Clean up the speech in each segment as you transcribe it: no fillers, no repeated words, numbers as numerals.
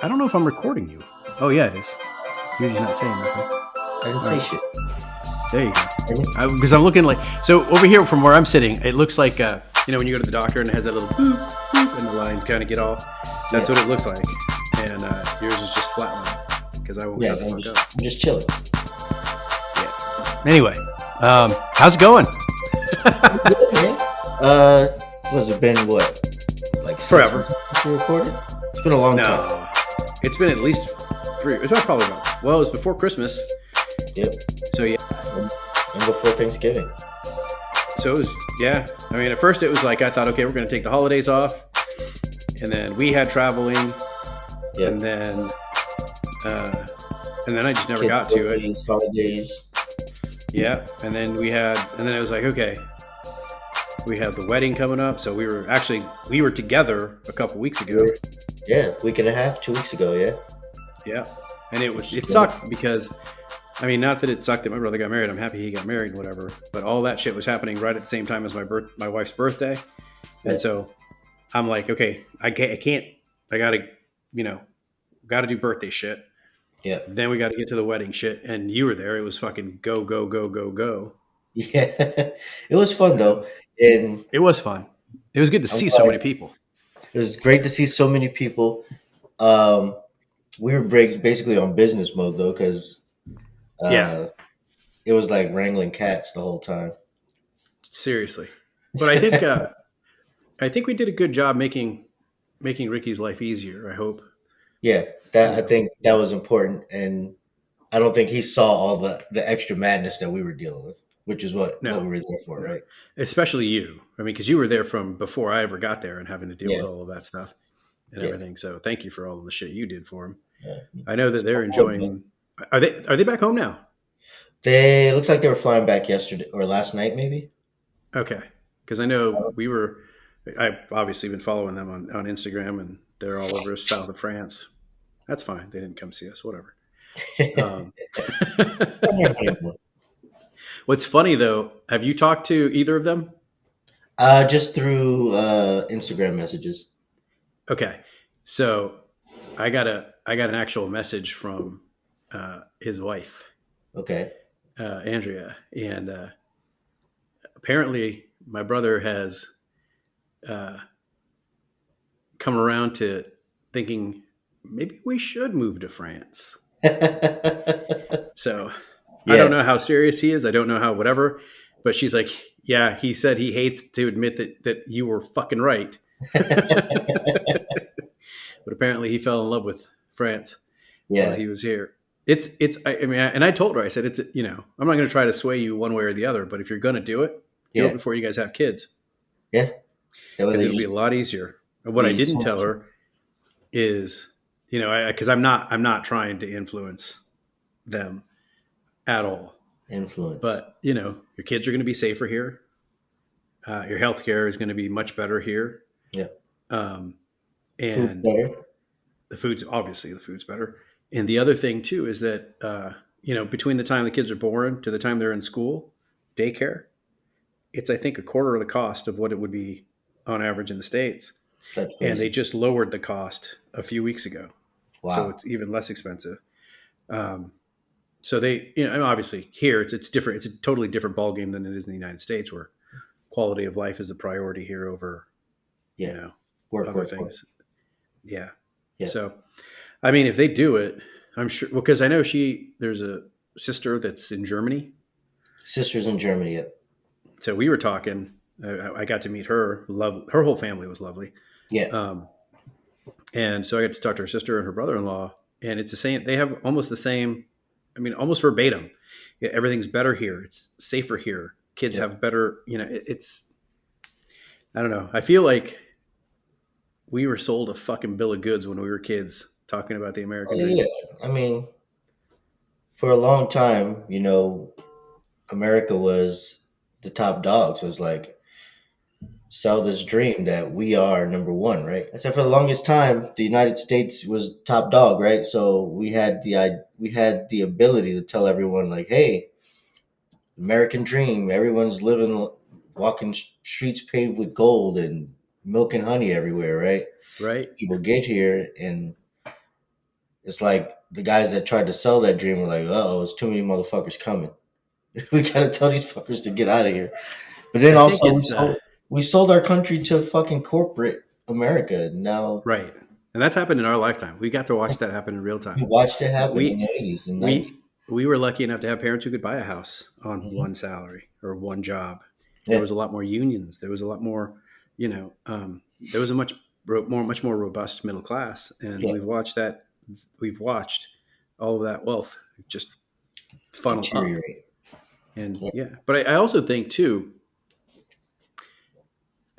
I don't know if I'm recording you. Oh yeah, it is. You're just not saying nothing. I didn't say shit. There you go. Because I'm looking so over here from where I'm sitting, it looks like when you go to the doctor and it has that little boop boop and the lines kind of get off. That's what it looks like, and yours is just flatline because I won't shut the fuck up. I'm just chilling. Yeah. Anyway, how's it going? Good, man. What's it been? What? Like forever? Since we recorded? It's been a long time. No, it's been at least 3. It's probably about. Well, it was before Christmas. Yep. So yeah. And before Thanksgiving. So it was, yeah. I mean, at first it was like I thought, okay, we're going to take the holidays off, and then we had traveling, and then I just never got to it. Holidays. Yeah, and then it was like, okay, we have the wedding coming up, so we were together a couple weeks ago. Yeah, week and a half, 2 weeks ago. Yeah. Yeah, and it sucked because. I mean, not that it sucked that my brother got married. I'm happy he got married and whatever. But all that shit was happening right at the same time as my wife's birthday. And so I'm like, okay, I gotta do birthday shit. Yeah. Then we got to get to the wedding shit. And you were there. It was fucking go, go, go, go, go. Yeah. It was fun though. And it was fun. It was good to see so many people. It was great to see so many people. We were basically on business mode though, because it was like wrangling cats the whole time. Seriously, but I think we did a good job making Ricky's life easier. I hope. Yeah, I think that was important, and I don't think he saw all the extra madness that we were dealing with, which is what we were there for, right? Especially you. I mean, because you were there from before I ever got there and having to deal with all of that stuff and everything. So thank you for all of the shit you did for him. Yeah. I know that they're enjoying. Are they back home now? It looks like they were flying back yesterday or last night, maybe. Okay, because I know I've obviously been following them on Instagram, and they're all over south of France. That's fine. They didn't come see us. Whatever. What's funny though? Have you talked to either of them? Just through Instagram messages. Okay, so I got an actual message from his wife. Okay. Andrea, and apparently my brother has come around to thinking maybe we should move to France. So I don't know how serious he is. I don't know how whatever, but she's like, yeah, he said he hates to admit that you were fucking right. But apparently he fell in love with France while he was here. I mean, and I told her, I said, I'm not going to try to sway you one way or the other, but if you're going to do it before you guys have kids. Yeah. Because it'll be a lot easier. And what I didn't tell her is, because I'm not trying to influence them at all. But, your kids are going to be safer here. Your healthcare is going to be much better here. Yeah. And food's better. The food's better. And the other thing too is that, between the time the kids are born to the time they're in school, daycare, it's, I think, a quarter of the cost of what it would be on average in the States. That's crazy. And they just lowered the cost a few weeks ago. Wow. So it's even less expensive. So they, obviously here it's different. It's a totally different ballgame than it is in the United States, where quality of life is a priority here over, other things. Yeah. So, I mean, if they do it, I'm sure, because I know there's a sister that's in Germany. Sister's in Germany, yeah. So we were talking, I got to meet her. Her whole family was lovely. Yeah. And so I got to talk to her sister and her brother-in-law, and it's the same. They have almost the same, I mean, almost verbatim. Yeah, everything's better here. It's safer here. Kids have better, I don't know. I feel like we were sold a fucking bill of goods when we were kids talking about the American dream. Yeah. I mean, for a long time, America was the top dog. So it's like, sell this dream that we are number one, right? I said for the longest time, the United States was top dog, right? So we had the ability to tell everyone like, hey, American dream, everyone's walking streets paved with gold and milk and honey everywhere, right? Right. People get here and it's like the guys that tried to sell that dream were like, "Oh, it's too many motherfuckers coming. We gotta tell these fuckers to get out of here." But then I think also it's we sold our country to fucking corporate America. Now right, and that's happened in our lifetime. We got to watch that happen in real we time. watched it happen in We the 80s and 90s. we were lucky enough to have parents who could buy a house on Hmm. one salary or one job. There Yeah, was a lot more unions. There was a lot more, there was a much more robust middle class, and yeah, we've watched that. We've watched all of that wealth just funnel up, deteriorate. and Yeah, yeah. But I also think too,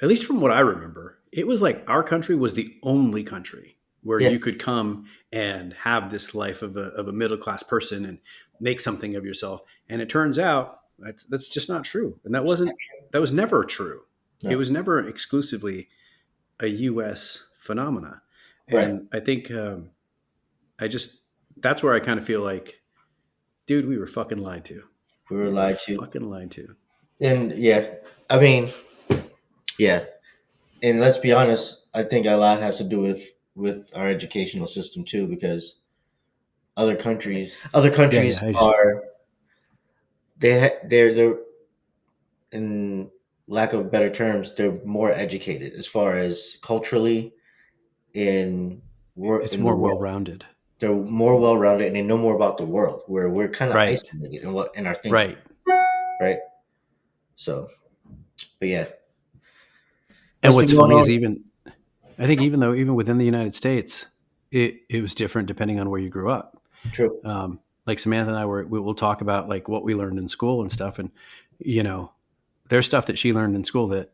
at least from what I remember, it was like our country was the only country where yeah, you could come and have this life of a middle class person and make something of yourself. And it turns out that's just not true. And that was never true. It no, was never exclusively a U.S. phenomena. right. And I think I just that's where I kind of feel like, dude, we were fucking lied to. We were We were lied to, fucking lied to. and yeah, I mean, yeah, and let's be honest. I think a lot has to do with our educational system too, because other Yeah, yeah. countries are they're in lack of better terms, they're more educated as far as culturally in It's in the more well world. rounded. They're more well rounded and they know more about the world. Where we're kind of Right. isolated in what in our thinking, Right. right? So, but yeah, And what's what's been going funny is on? even I think even within the United States, it was different depending on where you grew up. True. Like Samantha and I will talk about like what we learned in school and stuff, and you know, there's stuff that she learned in school that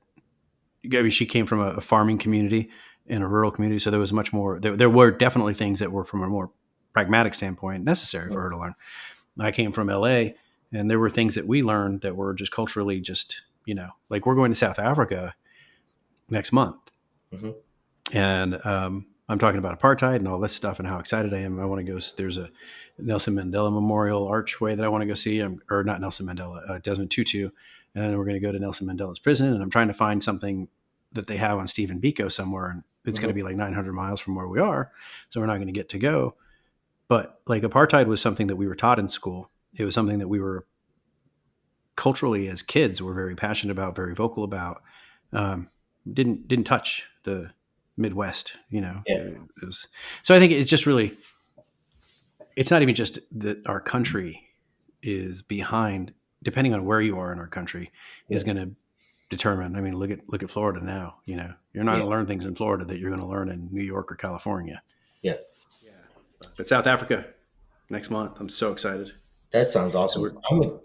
I mean, she came from a farming community in a rural community, so there was much more. There were definitely things that were from a more pragmatic standpoint necessary for her to learn. I came from LA, and there were things that we learned that were just culturally just like we're going to South Africa next month. Mm-hmm. And I'm talking about apartheid and all this stuff and how excited I am. I want to go. There's a Nelson Mandela Memorial Archway that I want to go see, or not Nelson Mandela, Desmond Tutu, and then we're going to go to Nelson Mandela's prison. And I'm trying to find something that they have on Stephen Biko somewhere, and it's going to Mm-hmm. be like 900 miles from where we are, so we're not going to get to go. But like apartheid was something that we were taught in school. It was something that we were culturally as kids were very passionate about, very vocal about. Um, didn't touch the Midwest, Yeah. It was so. I think it's just really, it's not even just that our country is behind. Depending on where you are in our country, Yeah. is going to determine. I mean, look at Florida now. You're not Yeah. going to learn things in Florida that you're going to learn in New York or California. Yeah. Yeah, but South Africa next month. I'm so excited. That sounds So awesome. we're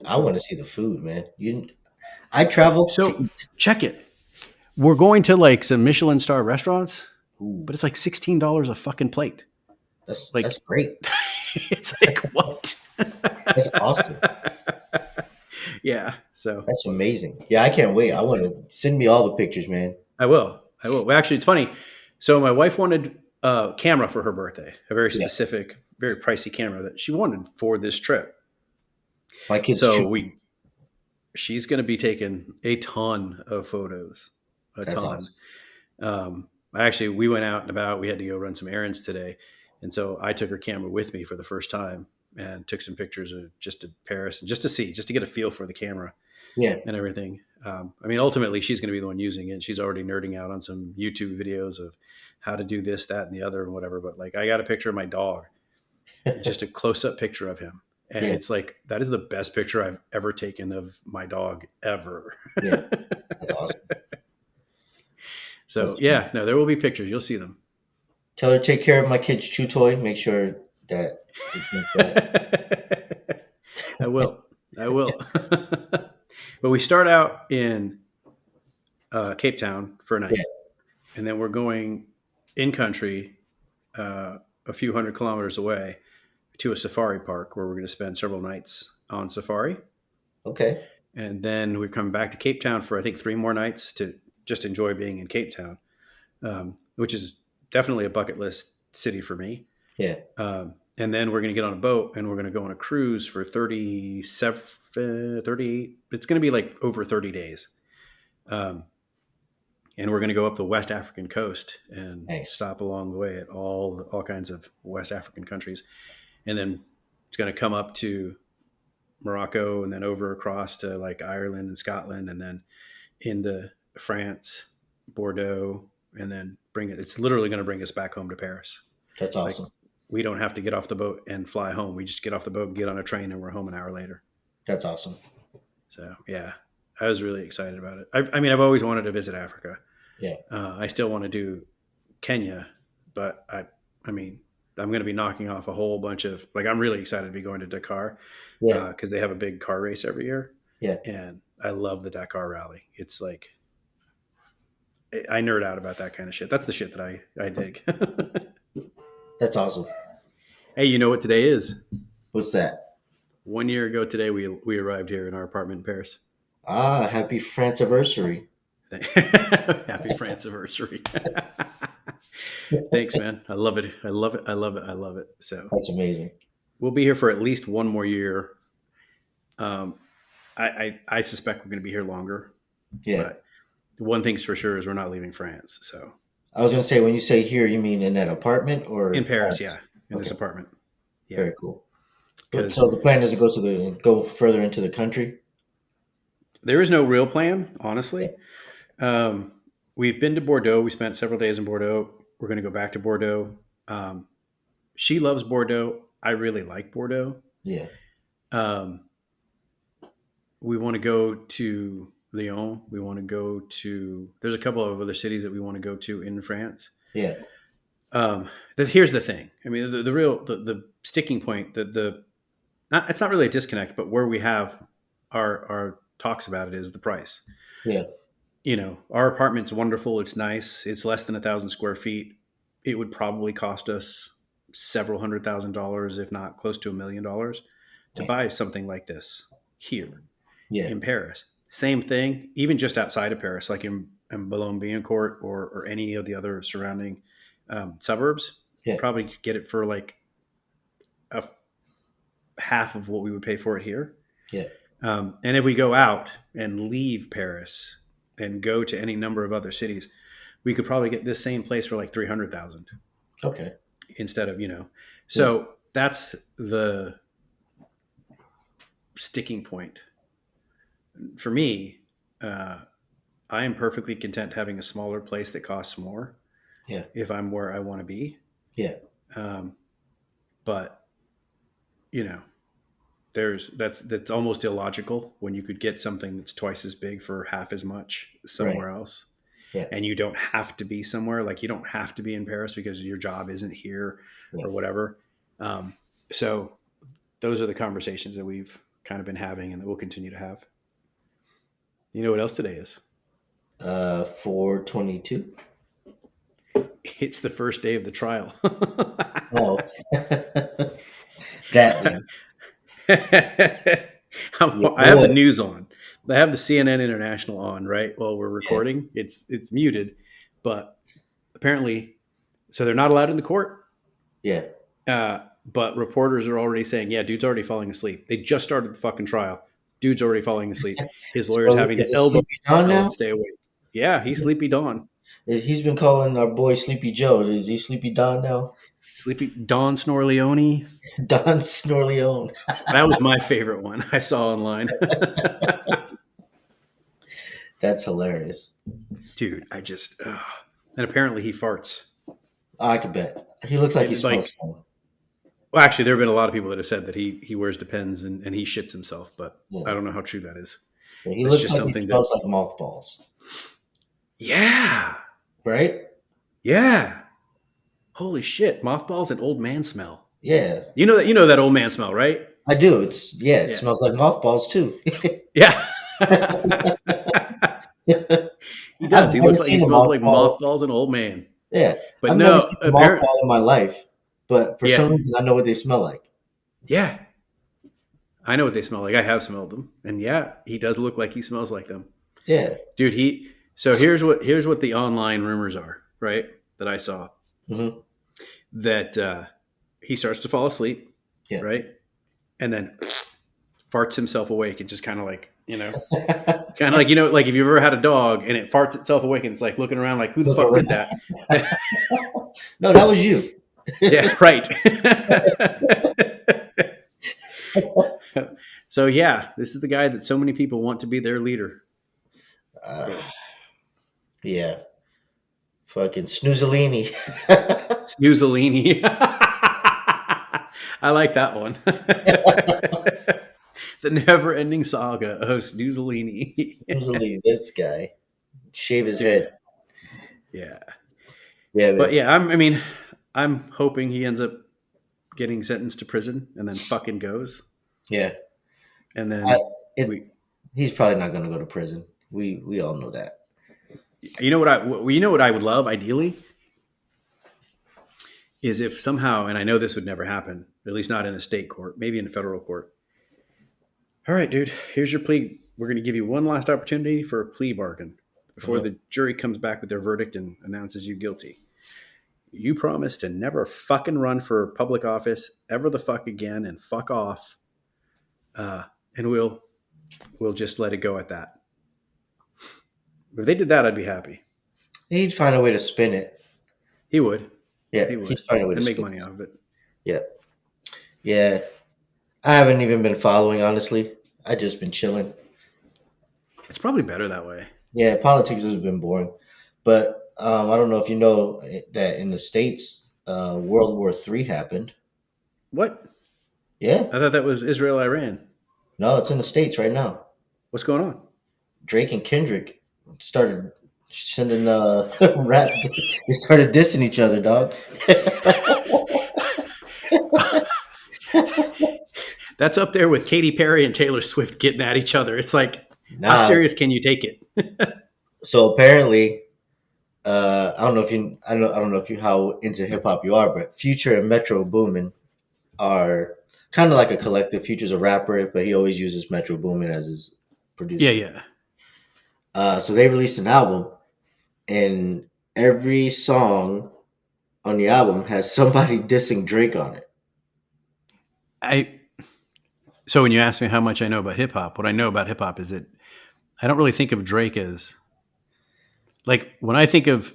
I want to see the food, man. I travel to so eat. check it. We're going to like some Michelin star restaurants, Ooh, but it's like $16 a fucking plate. that's Like, great. it's like what? That's awesome. Yeah. So That's amazing. Yeah, I can't wait. I want to send me all the pictures, man. I will. I will. Well, actually, it's funny. So my wife wanted a camera for her birthday, a very Yeah, specific, very pricey camera that she wanted for this trip. my kids So choose. she's going to be taking a ton of photos, a That's ton. awesome. Actually, we went out and about. We had to go run some errands today, and so I took her camera with me for the first time and took some pictures of just to Paris and just to see, just to get a feel for the camera Yeah, and everything. I mean, ultimately, she's going to be the one using it. She's already nerding out on some YouTube videos of how to do this, that, and the other, and whatever. But like, I got a picture of my dog, just a close-up picture of him, and yeah, it's like that is the best picture I've ever taken of my dog ever. yeah. That's awesome. So That's yeah, no, there will be pictures. You'll see them. Tell her take care of my kid's chew toy. Make sure that it drinks that. I will. I will. But we start out in Cape Town for a Yeah. night, and then we're going in country a few hundred kilometers away to a safari park where we're going to spend several nights on safari. Okay. And then we're coming back to Cape Town for, I think, 3 more nights to just enjoy being in Cape Town, which is definitely a bucket list city for me. Yeah. And then we're going to get on a boat and we're going to go on a cruise for 37, 38. It's going to be like over 30 days. Um, and we're going to go up the West African coast and Nice. stop along the way at all kinds of West African countries, and then it's going to come up to Morocco, and then over across to like Ireland and Scotland, and then into France, Bordeaux, and then bring it. It's literally going to bring us back home to Paris. That's Like awesome. we don't have to get off the boat and fly home. We just get off the boat, get on a train, and we're home an hour later. That's awesome. So yeah, I was really excited about it. I mean, I've always wanted to visit Africa. Yeah. I still want to do Kenya, but I mean, I'm going to be knocking off a whole bunch of like. I'm really excited to be going to Dakar Yeah. because they have a big car race every year, Yeah. and I love the Dakar Rally. It's like I nerd out about that kind of shit. That's the shit that I dig. That's awesome. Hey, you know what today is? What's that? 1 year ago today, we arrived here in our apartment in Paris. Ah, happy France anniversary. Happy France anniversary. Thanks, man. I love it. I love it. I love it. I love it. So That's amazing. we'll be here for at least one more year. Um, I suspect we're going to be here longer, Yeah. but one thing's for sure is we're not leaving France. So I was gonna say, when you say here, you mean in that apartment in or Paris, yeah, Paris? in this Okay. apartment, yeah, Very cool. because So the plan is to go further into the country. there is no real plan, honestly. Yeah. Um, we've been to Bordeaux. We spent several days in Bordeaux. We're going to go back to Bordeaux. Um, she loves Bordeaux. I really like Bordeaux. Yeah. Um, we want to go to Lyon. We want to go to. There's a couple of other cities that we want to go to in France. Yeah. Here's the thing. I mean, the real the sticking point. The not, it's not really a disconnect, but where we have our talks about it is the price. Yeah. You know, our apartment's wonderful. It's nice. It's less than 1,000 square feet. It would probably cost us several $100,000, if not close to $1 million, to Yeah. buy something like this here Yeah. in Paris. Same thing, even just outside of Paris, like in Boulogne-Billancourt or any of the other surrounding suburbs. Yeah. Probably could get it for like a half of what we would pay for it here. Yeah. And if we go out and leave Paris and go to any number of other cities, we could probably get this same place for like 300,000 Okay. instead of, Yeah. so that's the sticking point for me. I am perfectly content having a smaller place that costs more Yeah. if I'm where I want to be. Yeah. Um, but you know, that's almost illogical when you could get something that's twice as big for half as much Right. somewhere else. Yeah. And you don't have to be somewhere, like you don't have to be in Paris because your job isn't here Yeah. or whatever. So those are the conversations that we've kind of been having and that we'll continue to have. You know what else today is? 422. It's the first day of the trial. Oh. That then. I Your have the boy. news on. I have the CNN International on right while we're Yeah. recording. It's muted, but apparently, so they're not allowed in the court. Yeah. But reporters are already saying, "Yeah, dude's already falling asleep." They just started the fucking trial. Dude's already falling asleep. His lawyer's So having is to it elbow Sleepy Don tell him now? stay awake. Yeah, he's sleepy Dawn. He's been calling our boy Sleepy Joe. Is he Sleepy Don now? Sleepy Dawn Snorleone. Don Snorleone. That was my favorite one I saw online. That's hilarious. Dude, and apparently he farts. I could bet. He looks like he It, smells like, funny. well, actually, there have been a lot of people that have said that he wears Depends and he shits himself, but Yeah. I don't know how true that is. Yeah, he That's looks just like he something that, smells like mothballs. yeah, Right? yeah. Holy shit, mothballs and old man smell. Yeah. You know that old man smell, right? I do. It Yeah, smells like mothballs too. yeah. He I've does. He never looks like he seen a smells like mothball. mothballs and old man. Yeah. But I've never no, seen a apparent. mothball in my life, but for Yeah, some reason I know what they smell like. yeah. I know what they smell like. I have smelled them, and yeah, he does look like he smells like them, Yeah. dude. So here's what the online rumors are, right? That I saw Hmm. that he starts to fall asleep, Yeah. right, and then farts himself awake and just kind of like You know, kind of like like if you've ever had a dog and it farts itself awake and it's like looking around like who the Look fuck around. did that? No, that was you. Yeah, right. So yeah, this is the guy that so many people want to be their leader. Uh, But yeah, fucking Snoozalini. Snoozalini. I like that one. The never-ending saga of Snoozalini. Snoozalini, this guy. Shave his head. Dude. Yeah. Yeah, But man. yeah, I mean, I'm hoping he ends up getting sentenced to prison and then fucking goes. Yeah. And I, then it, we he's probably not going to go to prison. We all know that. you know what I would love ideally is if somehow, and I know this would never happen, at least not in a state court, maybe in a federal court. All right, dude, here's your plea. We're going to give you one last opportunity for a plea bargain before Mhm. the jury comes back with their verdict and announces you guilty. You promise to never fucking run for public office ever the fuck again and fuck off. And we'll just let it go at that. If they did that, I'd be happy. He'd find a way to spin it. He would. Yeah, He he'd would. find a way to And make spin money it. off of it. Yeah. Yeah. I haven't even been following, honestly. I just been chilling. It's probably better that way. Yeah, politics has been boring. But I don't know if you know that in the States, World War III happened. What? Yeah. I thought that was Israel Iran. No, it's in the States right now. What's going on? Drake and Kendrick started sending rap. They started dissing each other, dog. That's up there with Katy Perry and Taylor Swift getting at each other. It's like, how Nah. serious can you take it? So apparently, I don't know if you how into hip hop you are, but Future and Metro Boomin are kind of like a collective. Future's a rapper, but he always uses Metro Boomin as his Yeah, producer. yeah. So they released an album, and every song on the album has somebody dissing Drake on it. I so when you ask me how much I know about hip hop, what I know about hip hop is that I don't really think of Drake as like when I think of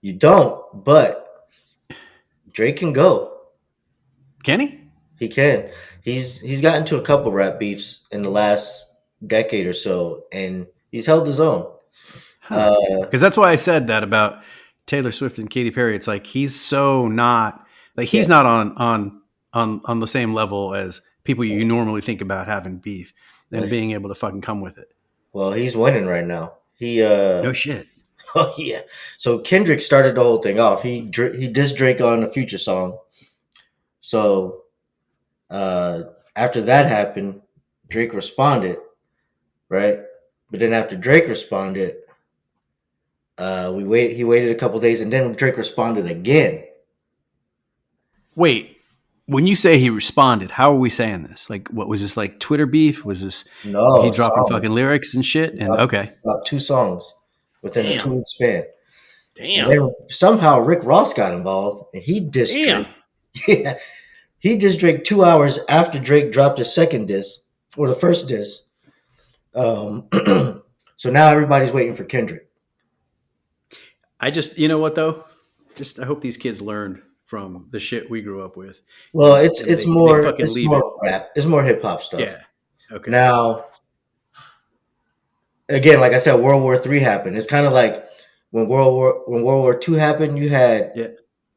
You don't, but Drake can go. Kenny. He can. He's gotten to a couple rap beefs in the last decade or so, and he's held his own. Huh. Uh, Because that's why I said that about Taylor Swift and Katy Perry. It's like he's so not like yeah, he's not on the same level as people you normally think about having beef and well, being able to fucking come with it. well, he's winning right now. He No shit. oh yeah. So Kendrick started the whole thing off. He dissed Drake on a Future song. So uh, after that happened, Drake responded, right? But then after Drake responded, he waited a couple days, and then Drake responded again. Wait, when you say he responded, how are we saying this? Like, what was this like Twitter beef? Was this he No dropping songs. fucking lyrics and shit? And okay, About two songs within a damn, 2 week span. And damn, then somehow Rick Ross got involved and he dissed damn. Drake. Yeah. He dissed Drake 2 hours after Drake dropped his second diss or the first diss. Um, so now everybody's waiting for Kendrick. I just, you know what though? Just I hope these kids learned from the shit we grew up with, Well, it's and it's they more fucking it's leave it. more rap. It's more hip hop stuff. Yeah. Okay. Now, again, like I said, World War III happened. It's kind of like when World War II happened, you had, Yeah.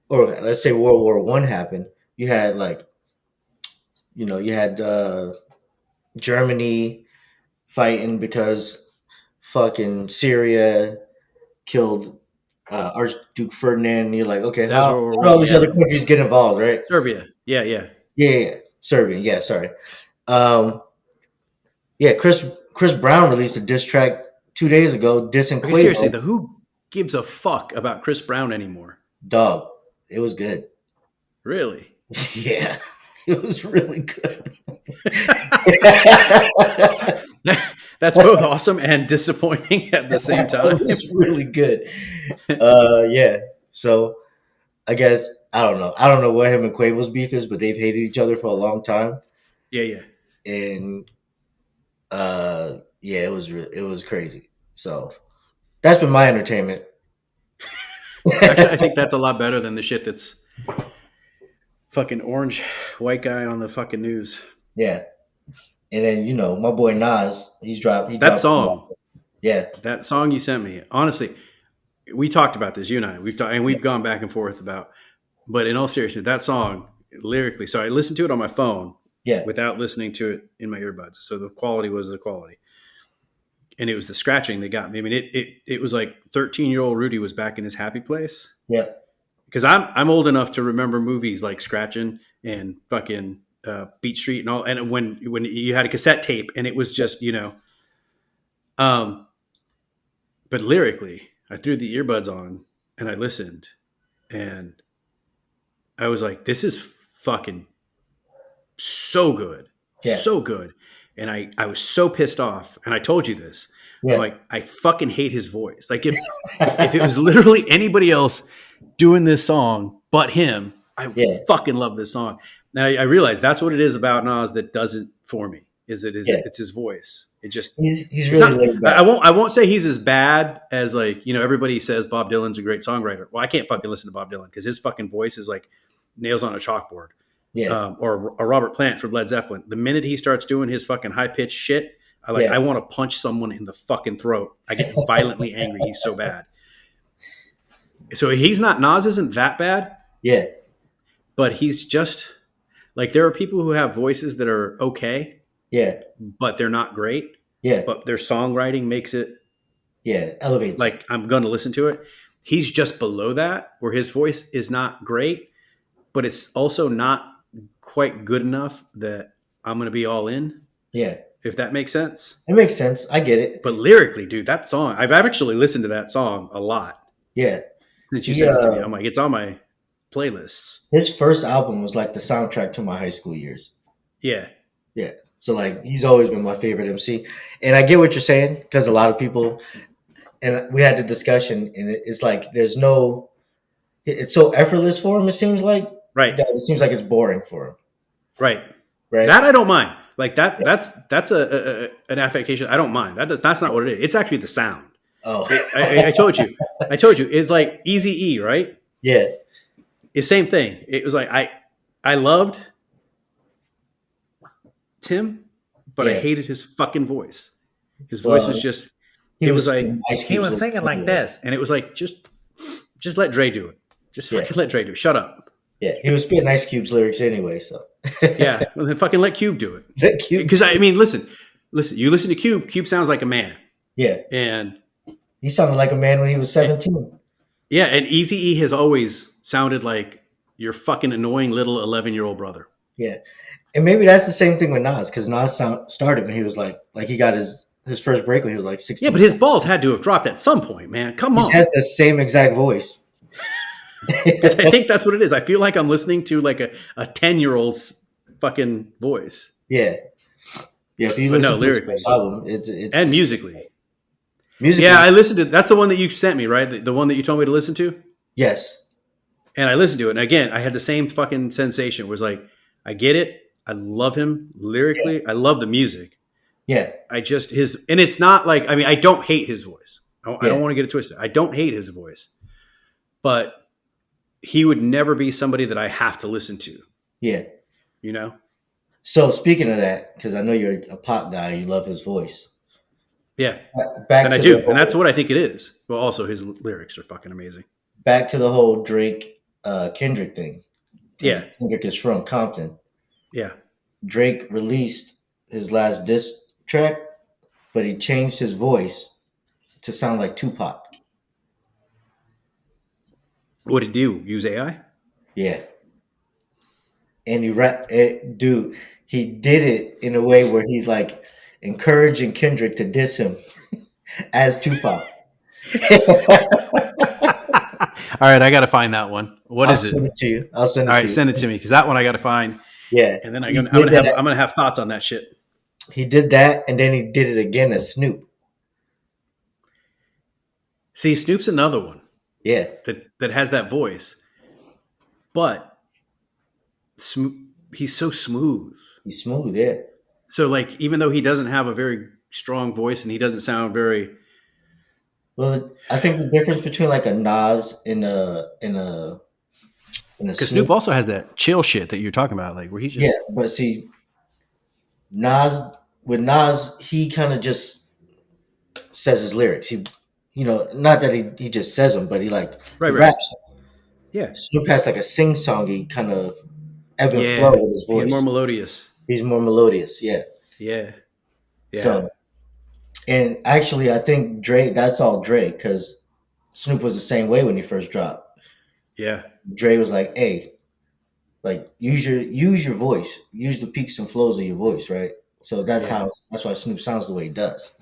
or let's say World War I happened, you had like, you had Germany fighting because fucking Syria killed Archduke Ferdinand. And you're like, okay, That was how, World War how do all One. these Yeah. other countries get involved, right? Serbia. Yeah. Yeah. Yeah, yeah, yeah. Serbian. Yeah, sorry. Um, yeah, Chris Brown released a diss track 2 days ago, dissing Okay. Seriously Quavo. though, who gives a fuck about Chris Brown anymore? Dog, it was good. Really? Yeah, it was really good. That's both awesome and disappointing at the same It time. was really good. Yeah. So I guess I don't know. I don't know what him and Quavo's beef is, but they've hated each other for a long time. Yeah. Yeah. And Yeah, it was crazy. So that's been my entertainment. Actually, I think that's a lot better than the shit that's fucking orange white guy on the fucking news. Yeah, and then my boy Nas, he That dropped. song, Yeah, that song you sent me. Honestly, we talked about this. You and I, we've talked, and yeah, we've gone back and forth about. But in all seriousness, that song lyrically. So I listened to it on my phone yeah, without listening to it in my earbuds. So the quality was the quality, and it was the scratching that got me. I mean, it was like 13-year-old Rudy was back in his happy place yeah, because I'm old enough to remember movies like Scratching and fucking Beat Street and all. And when you had a cassette tape and it was just um, but lyrically, I threw the earbuds on and I listened and I was like, this is fucking so good, yeah, so good. And I was so pissed off. And I told you this. I'm yeah, like, I fucking hate his voice. Like if it was literally anybody else doing this song but him, I yeah, fucking love this song. And I realized that's what it is about Nas that doesn't for me. Is it is yeah. it's his voice. It just He's it's really not. laid I back. won't. I won't say he's as bad as like everybody says Bob Dylan's a great songwriter. Well, I can't fucking listen to Bob Dylan because his fucking voice is like nails on a chalkboard. Yeah, Or Robert Plant from Led Zeppelin. The minute he starts doing his fucking high pitched shit, yeah, I want to punch someone in the fucking throat. I get violently angry. He's so bad. So he's not Nas isn't that bad, yeah, but he's just like there are people who have voices that are okay, yeah, but they're not great. yeah, But their songwriting makes it yeah. Elevates it. like I'm going to listen to it. He's just below that, where his voice is not great, but it's also not quite good enough that I'm going to be all in. Yeah, If that makes sense. it makes sense. I get it. But lyrically, dude, that song, I've actually listened to that song a lot Yeah, since you he sent it to me. I'm like, it's on my playlists. his first album was like the soundtrack to my high school years. Yeah. Yeah. So like he's always been my favorite MC. And I get what you're saying because a lot of people and we had the discussion and it's like there's no it's so effortless for him it seems like Right. that it seems like it's boring for him, Right. right? That I don't mind. Like that. Yeah. That's an affectation. I don't mind. That's not what it is. It's actually the sound. Oh. I told you. I told you. It's like Easy E, right? Yeah. It's same thing. It was like I loved Tim, but I Yeah. hated his fucking voice. His voice was Well, just. he It was was like Ice he Cube's was lyrics singing like anyway. this, and it was like just let Dre do it. Just Yeah. fucking let Dre do it. Shut up. Yeah. He was spitting Ice Cube's lyrics anyway, so Yeah, well, then fucking let Cube do it. Let Cube. Because I mean, listen. You listen to Cube. Cube sounds like a man, Yeah. and He sounded like a man when he was 17. yeah, and Easy E has always sounded like your fucking annoying little 11-year-old brother. Yeah. And maybe that's the same thing with Nas, because started when he was like he got his first break when he was like Yeah, 16. but his balls had to have dropped at some point, man. Come He on. has the same exact voice. Because I think that's what it is. I feel like I'm listening to like a 10-year-old's fucking voice. Yeah. Yeah, if you But no, listen to his lyrically first album, it's and the musically. musically. Yeah, I listened to that's the one that you sent me, right? The one that you told me to listen to. Yes. And I listened to it. And again, I had the same fucking sensation. It was like, I get it. I love him Yeah. lyrically. I love the music. Yeah. I just and it's not like I mean I don't hate his voice. I Yeah. don't want to get it twisted. I don't hate his voice, but he would never be somebody that I have to listen to. Yeah. You know? So speaking of that, because I know you're a pop guy, you love his voice. Yeah, Back and I to the do, and that's whole what I think it is. Well, also his lyrics are fucking amazing. back to the whole Drake Kendrick thing. Because Yeah, Kendrick is from Compton. yeah. Drake released his last diss track, but he changed his voice to sound like Tupac. What did he do? Use AI? Yeah. And dude, he did it in a way where he's like encouraging Kendrick to diss him as Tupac. All right, I got to find that one. What I'll is it? send it to you. I'll send All it to right, you. send it to me because that one I got to find, Yeah, and then he did I'm that. gonna have thoughts on that shit. He did that, and then he did it again as Snoop. See, Snoop's another one Yeah, that has that voice, but he's so smooth. he's smooth. Yeah, So like, even though he doesn't have a very strong voice and he doesn't sound very, Well, I think the difference between like a Nas and a because Snoop, Snoop also has that chill shit that you're talking about, like where he's yeah. just, But see, Nas with Nas, he kind of just says his lyrics. Not that he just says them, but he right, right. raps. Yeah. Snoop has like a sing songy kind of ebb and flow Yeah. with his He's more voice. melodious. He's more melodious, yeah. Yeah. Yeah. So, and actually, I think Dre. That's all Dre because Snoop was the same way when he first dropped. Yeah. Dre was like, "Hey, like use your voice, use the peaks and flows of your voice, right?" So Yeah. that's why Snoop sounds the way he does.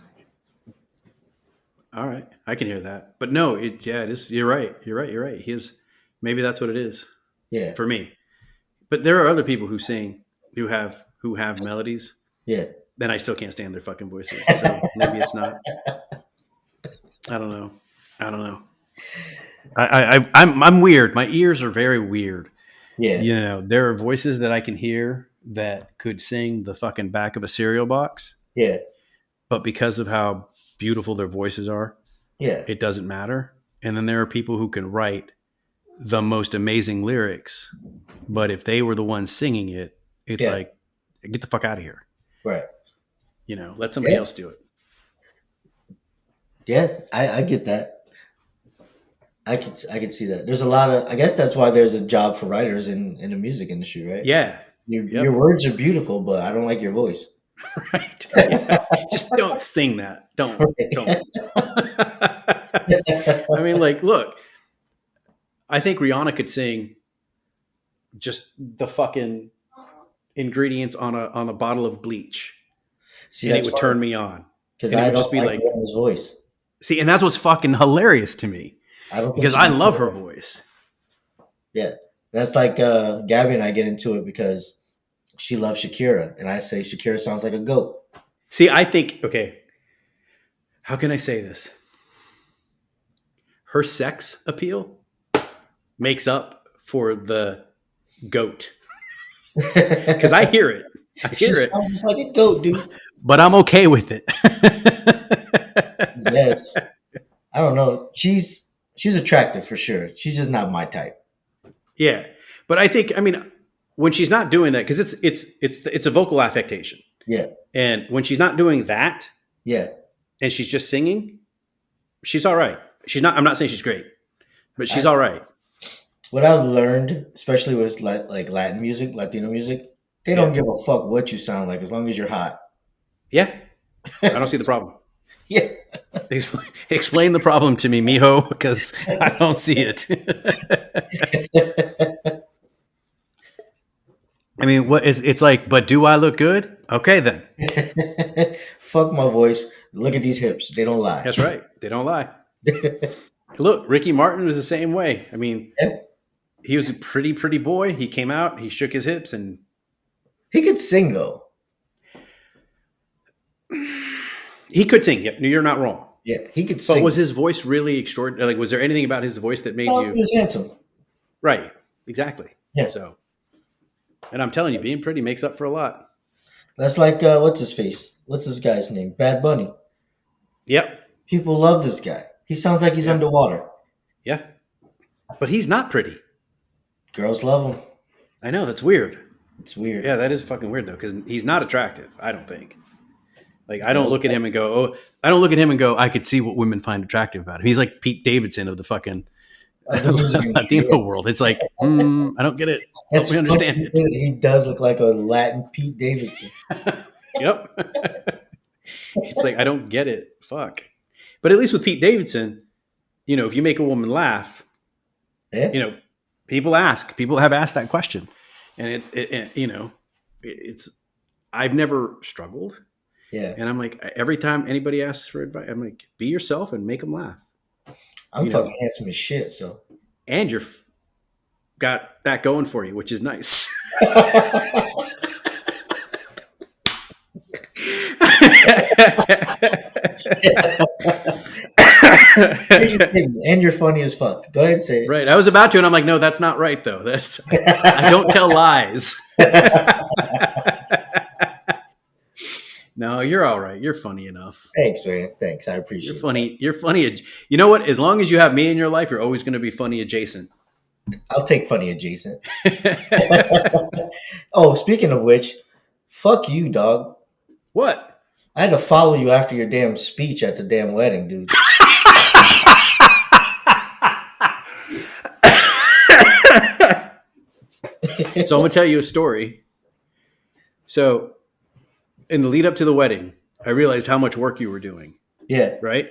All right. I can hear that. But no, yeah, it is. You're right. You're right. You're right. He is, maybe that's what it is Yeah, for me. But there are other people who sing, who have melodies, yeah. then I still can't stand their fucking voices. So maybe it's not. I don't know. I don't know. I'm weird. My ears are very weird. Yeah, You know, there are voices that I can hear that could sing the fucking back of a cereal box, yeah, but because of how beautiful their voices are, yeah, it doesn't matter. And then there are people who can write the most amazing lyrics, but if they were the ones singing it, it's yeah. like, get the fuck out of here. Right. You know, let somebody Yeah, else do it. yeah. I get that. I can see that. There's a lot of. I guess that's why there's a job for writers in the music industry, right? Yeah. Your Yep. words are beautiful, but I don't like your voice. Right. Yeah. Just don't sing that. Don't. Don't. I mean, like, look, I think Rihanna could sing just the fucking ingredients on a bottle of bleach, See, and it that's would funny turn me on, because and it I would don't just be like like, Rihanna's voice. see, and that's what's fucking hilarious to me I don't think because she I can love sing. her voice. Yeah, that's like Gabby and I get into it because she loves Shakira, and I say Shakira sounds like a goat. See, I think, okay, how can I say this? Her sex appeal makes up for the goat because I hear it. I She hear it, sounds just like a goat, dude. but I'm okay with it. Yes, I don't know. She's attractive for sure. She's just not my type. Yeah, but I think, I mean, when she's not doing that, because it's a vocal affectation, Yeah, and when she's not doing that yeah. and she's just singing, she's all right. She's not. I'm not saying she's great, but she's I, all right. what I've learned, especially with like Latin music, Latino music, they don't Yeah, give a fuck what you sound like as long as you're hot. yeah. I don't see the problem. Yeah. Explain the problem to me, mijo, because I don't see it. I mean, what is it's like? But do I look good? Okay, then. Fuck my voice. Look at these hips. They don't lie. That's right. They don't lie. Look, Ricky Martin was the same way. I mean, Yeah. he was a pretty boy. He came out, he shook his hips, and He could sing though. he could sing. Yeah, you're not wrong. Yeah, he could But sing. was his voice really extraordinary? Like, was there anything about his voice that made Oh, he you was handsome. right? Exactly. Yeah. So, and I'm telling you, being pretty makes up for a lot. That's like what's his face? What's this guy's name? Bad Bunny. Yep. People love this guy. He sounds like he's Yeah. underwater. Yeah. But he's not pretty. Girls love him. I know, that's weird. It's weird. Yeah, that is fucking weird though, because he's not attractive. I don't think. Like, I don't Girls look at him and go, oh, I don't look at him and go, I could see what women find attractive about him. He's like Pete Davidson of the fucking of the music industry. Latino world. It's like, I don't get it. That's Help me funny understand you say that. He does look like a Latin Pete Davidson. it. Yep. It's like, I don't get it. Fuck. But at least with Pete Davidson, if you make a woman laugh, Yeah. people have asked that question, and it's I've never struggled, Yeah. and I'm like, every time anybody asks for advice, I'm like, be yourself and make them laugh, I'm you know, fucking handsome as shit, so. and you're got that going for you, which is nice. And you're funny as fuck. Go ahead and say Right, I was about to, and I'm like, no, that's not right though. I don't tell lies. it. No, you're all right. You're funny enough. Thanks, man. Thanks. I You're appreciate that. funny. You're funny. You know what? As long as you have me in your life, you're always going to be funny adjacent. I'll take funny adjacent. Oh, speaking of which, fuck you, dog. What? I had to follow you after your damn speech at the damn wedding, dude. So I'm going to tell you a story. So in the lead up to the wedding, I realized how much work you were doing, Yeah, right?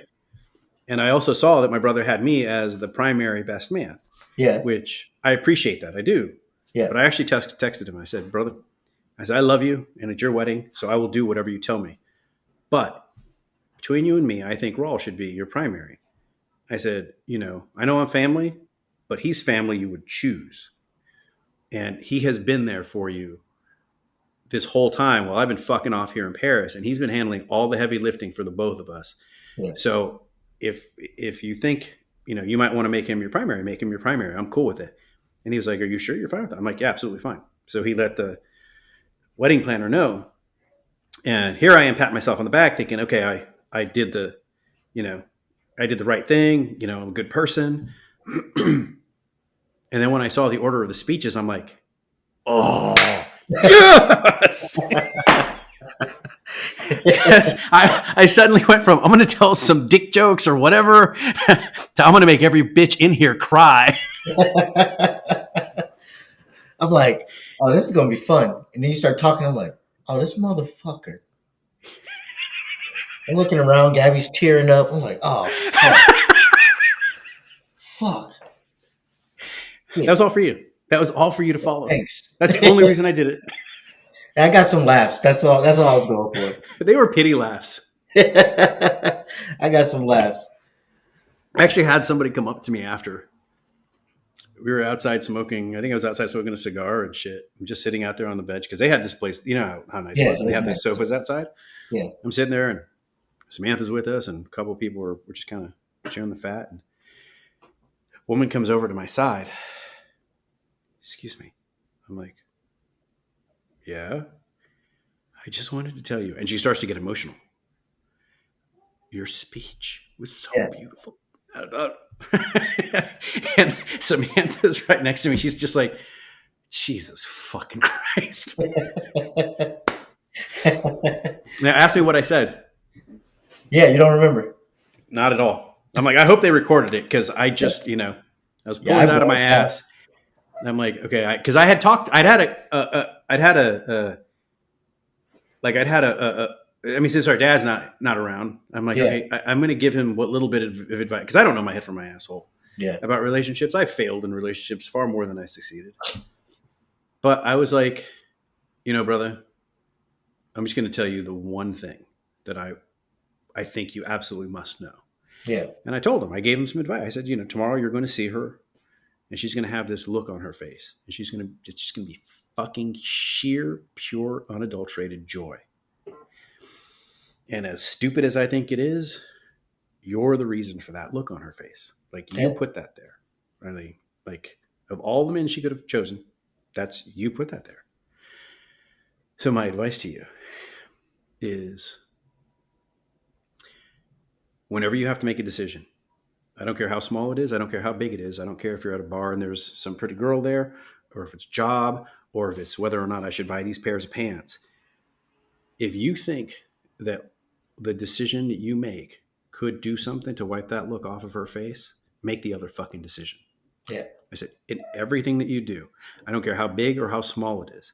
And I also saw that my brother had me as the primary best man, yeah, which I appreciate that. I do. yeah, But I actually texted him. I said, brother, I said, I love you and it's your wedding, so I will do whatever you tell me. But between you and me, I think Rawl should be your primary. I said, I know I'm family, but he's family you would choose. And he has been there for you this whole time while I've been fucking off here in Paris. And he's been handling all the heavy lifting for the both of us. yeah. So if you think, you might want to make him your primary, make him your primary. I'm cool with it. And he was like, are you sure you're fine with that? I'm like, yeah, absolutely fine. So he let the wedding planner know. And here I am patting myself on the back thinking, okay, I did I did the right thing. I'm a good person. And then when I saw the order of the speeches, I'm like, oh, yes. Yes, I suddenly went from I'm going to tell some dick jokes or whatever to I'm going to make every bitch in here cry. I'm like, oh, this is gonna be fun. And then you start talking. I'm like, oh, this motherfucker. I'm looking around. Gabby's tearing up. I'm like, oh, fuck. That was all for you. That was all for you to follow. Thanks. That's the only reason I did it. I got some laughs. That's all. That's all I was going They were pity laughs. for. I got some laughs. I actually had somebody come up to me after. We were outside smoking. I think I was outside smoking a cigar and shit. I'm just sitting out there on the bench because they had this place. You know how nice it was. They have nice. these sofas outside. Yeah. I'm sitting there and Samantha's with us and a couple of people were just kind of chewing the fat. And a woman comes over to my side. Excuse me. I'm like, yeah, I just wanted to tell you. And she starts to get emotional. Your speech was so Yeah. beautiful. And Samantha's right next to me. She's just like, Jesus fucking Christ. Now ask me what I said. Yeah, you don't remember. Not at all. I'm like, I hope they recorded it because I just, I was pulling it out of my ass. And I'm like, okay, because I had talked, I'd had I mean, since our dad's not around, I'm like, okay, I'm going to give him what little bit of advice because I don't know my head from my asshole about relationships. I failed in relationships far more than I succeeded. But I was like, brother, I'm just going to tell you the one thing that I think you absolutely must know. Yeah. And I told him, I gave him some advice. I said, tomorrow you're going to see her and she's going to have this look on her face and it's just going to be fucking sheer, pure, unadulterated joy. And as stupid as I think it is, you're the reason for that look on her face. Like you put that there. Really, like of all the men she could have chosen, you put that there. So my advice to you is whenever you have to make a decision, I don't care how small it is. I don't care how big it is. I don't care if you're at a bar and there's some pretty girl there or if it's job or if it's whether or not I should buy these pairs of pants. If you think that the decision that you make could do something to wipe that look off of her face, make the other fucking decision. Yeah. I said, in everything that you do, I don't care how big or how small it is.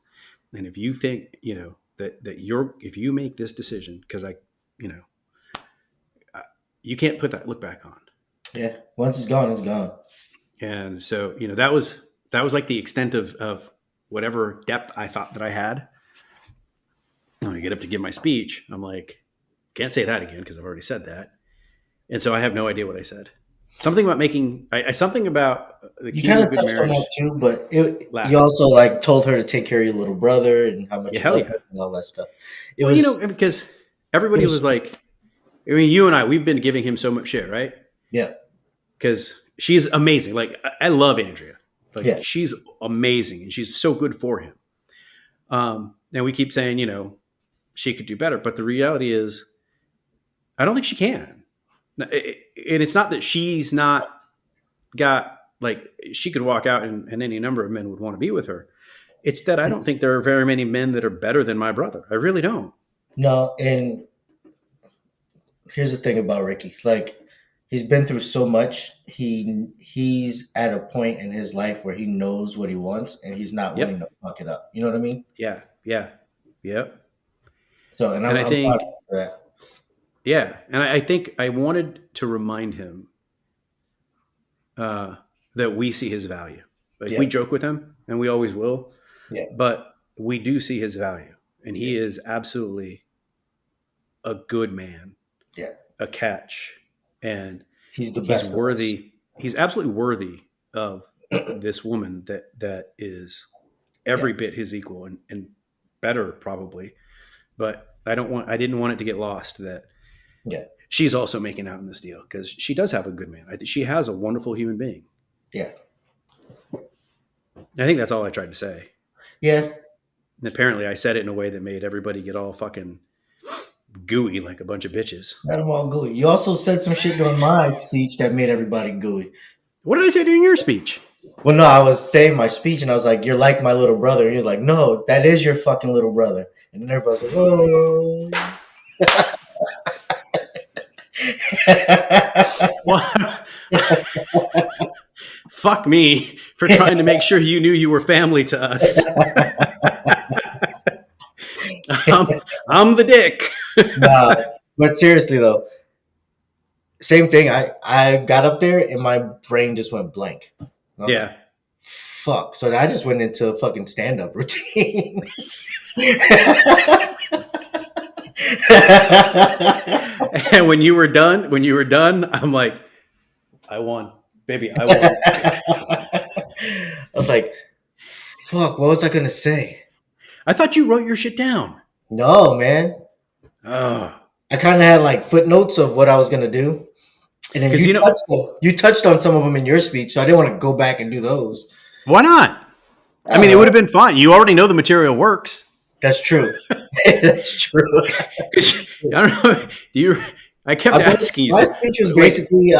And if you think, if you make this decision, because you can't put that look back on. Yeah. Once it's gone, it's gone. And so, that was like the extent of whatever depth I thought that I had. When I get up to give my speech, I'm like, can't say that again because I've already said that. And so I have no idea what I said. Something about something about the key you kind to of good touched marriage. on that too, but you also like told her to take care of your little brother and how much you love him and all that stuff. Because everybody was like, I mean, you and we've been giving him so much shit, right? Yeah. Because she's amazing. Like I love Andrea. Like she's amazing and she's so good for him. And we keep saying, she could do better. But the reality is, I don't think she can. And it's not that she's not got, like, she could walk out and any number of men would want to be with her. It's that I don't It's think there are very many men that are better than my brother. I really don't. no, and here's the thing about Ricky. Like he's been through so much. He's at a point in his life where he knows what he wants and he's not willing Yep. to fuck it up. You know what I mean? Yeah. Yeah. Yep. So, and And I I'm proud of think, him for that. yeah. And I think I wanted to remind him uh, that we see his value. Like, we Yeah, joke with him and we always will, yeah, but we do see his value. And yeah, he is absolutely a good man, yeah. a catch. And He's the he's best of us. worthy. He's absolutely worthy of this woman that is Yeah, every bit his equal and better probably. But I didn't want it to get lost that yeah, she's also making out in this deal, because she does have a good man. I think she has a wonderful human being. yeah, I think that's all I tried to say. yeah. And apparently I said it in a way that made everybody get all fucking gooey like a bunch of bitches. Got them all gooey. You also said some shit during my speech that made everybody gooey. What did I say during your speech? Well, no, I was saying my speech and I was like, "You're like my little brother." And you're like, "No, that is your fucking little brother." And then everybody's like, "Oh." Well, fuck me for trying to make sure you knew you were family to us. I'm the dick. Nah, but seriously though, same thing. I got up there and my brain just went blank. And I was like, Yeah. "Fuck!" So I just went into a fucking stand up routine. And when you were done, I'm like, I won, baby. I won. I was like, "Fuck!" What was I gonna say? I thought you wrote your shit down. No, man. Oh, I kind of had like footnotes of what I was gonna do, and then because you touched on some of them in your speech, so I didn't want to go back and do those. why not? I I don't mean, it would have know. been fine. You already know the material works. That's true. That's true. I don't know. You, I kept asking you. My So, speech was wait, basically